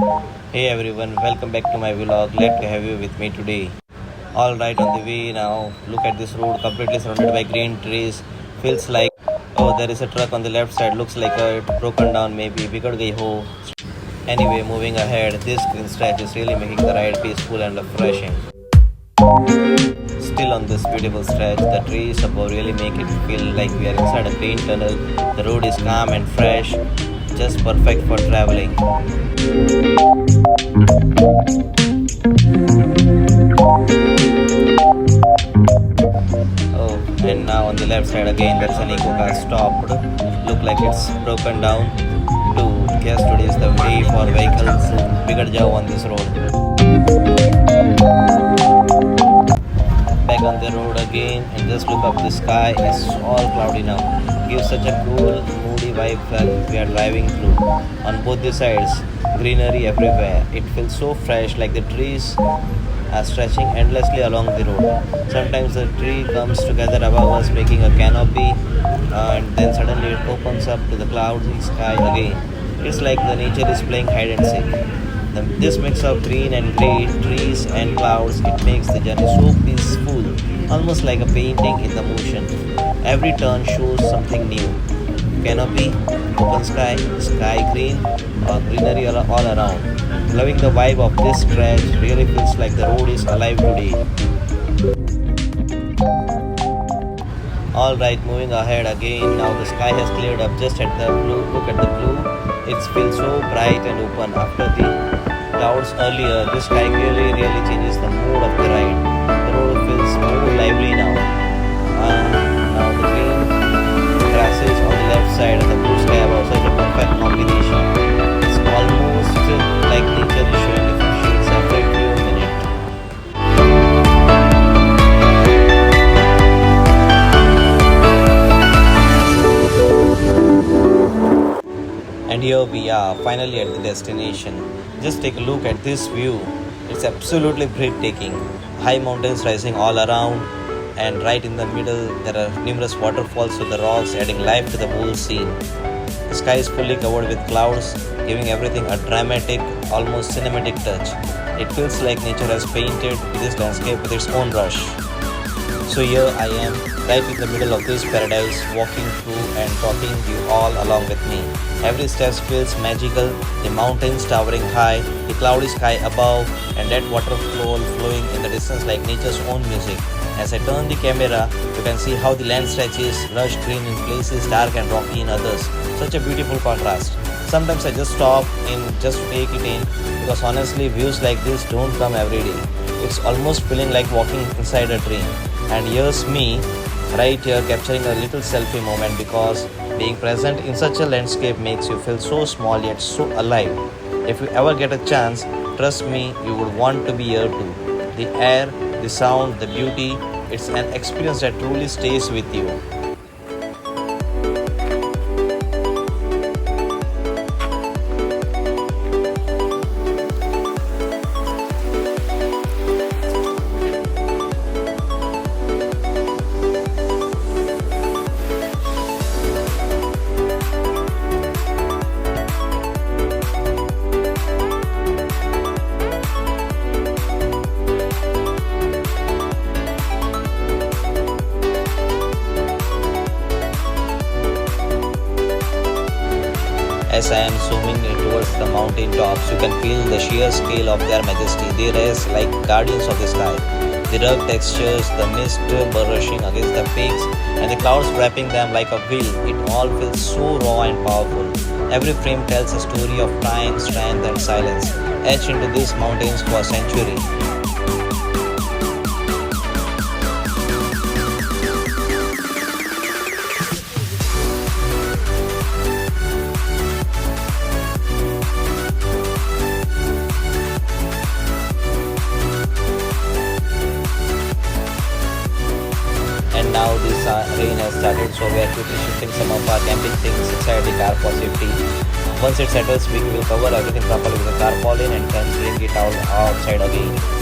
Hey everyone, welcome back to my vlog. Glad to have you with me today. Alright, on the way now. Look at this road completely surrounded by green trees. Feels like, oh, there is a truck on the left side. Looks like it broken down maybe. Bigger guy ho. Anyway, moving ahead. This green stretch is really making the ride peaceful and refreshing. Still on this beautiful stretch, the trees above really make it feel like we are inside a green tunnel. The road is calm and fresh, just perfect for traveling. Oh, and now on the left side again, that's an eco car stopped. Look like it's broken down. To guess today is the way for vehicles. Bigger job on this road. Back on the road again, and just look up, the sky is all cloudy now. Gives such a cool, moody vibe that we are driving through. On both the sides, greenery everywhere. It feels so fresh, like the trees are stretching endlessly along the road. Sometimes the tree comes together above us, making a canopy, and then suddenly it opens up to the cloudy sky again. It's like the nature is playing hide and seek. This mix of green and grey, trees and clouds, it makes the journey so peaceful, almost like a painting in the motion. Every turn shows something new. Canopy, open sky, sky green, or greenery all around. Loving the vibe of this stretch, really feels like the road is alive today. Alright, moving ahead again. Now the sky has cleared up just at the blue. Look at the blue. It feels so bright and open after the clouds earlier. This sky really changes the mood of the ride. The road feels more lively now. Now the green grasses on the left side and the blue sky above, such a perfect combination. It's almost like nature is showing different shades every few minutes. And here we are, finally at the destination. Just take a look at this view. It's absolutely breathtaking. High mountains rising all around, and right in the middle there are numerous waterfalls with the rocks adding life to the whole scene. The sky is fully covered with clouds, giving everything a dramatic, almost cinematic touch. It feels like nature has painted this landscape with its own brush. So here I am, right in the middle of this paradise, walking through and talking you all along with me. Every step feels magical, the mountains towering high, the cloudy sky above, and that water flowing in the distance like nature's own music. As I turn the camera, you can see how the land stretches, lush green in places, dark and rocky in others. Such a beautiful contrast. Sometimes I just stop in just to take it in, because honestly views like this don't come every day. It's almost feeling like walking inside a dream. And here's me, right here capturing a little selfie moment, because being present in such a landscape makes you feel so small yet so alive. If you ever get a chance, trust me, you would want to be here too. The air, the sound, the beauty, it's an experience that truly stays with you. As I am zooming in towards the mountain tops, you can feel the sheer scale of their majesty. They rise like guardians of the sky. The rugged textures, the mist brushing against the peaks, and the clouds wrapping them like a veil. It all feels so raw and powerful. Every frame tells a story of time, strength, and silence, etched into these mountains for centuries. And now this rain has started, so we are quickly shifting some of our camping things inside the car for safety. Once it settles, we will cover everything properly with the tarpaulin and then bring it out outside again.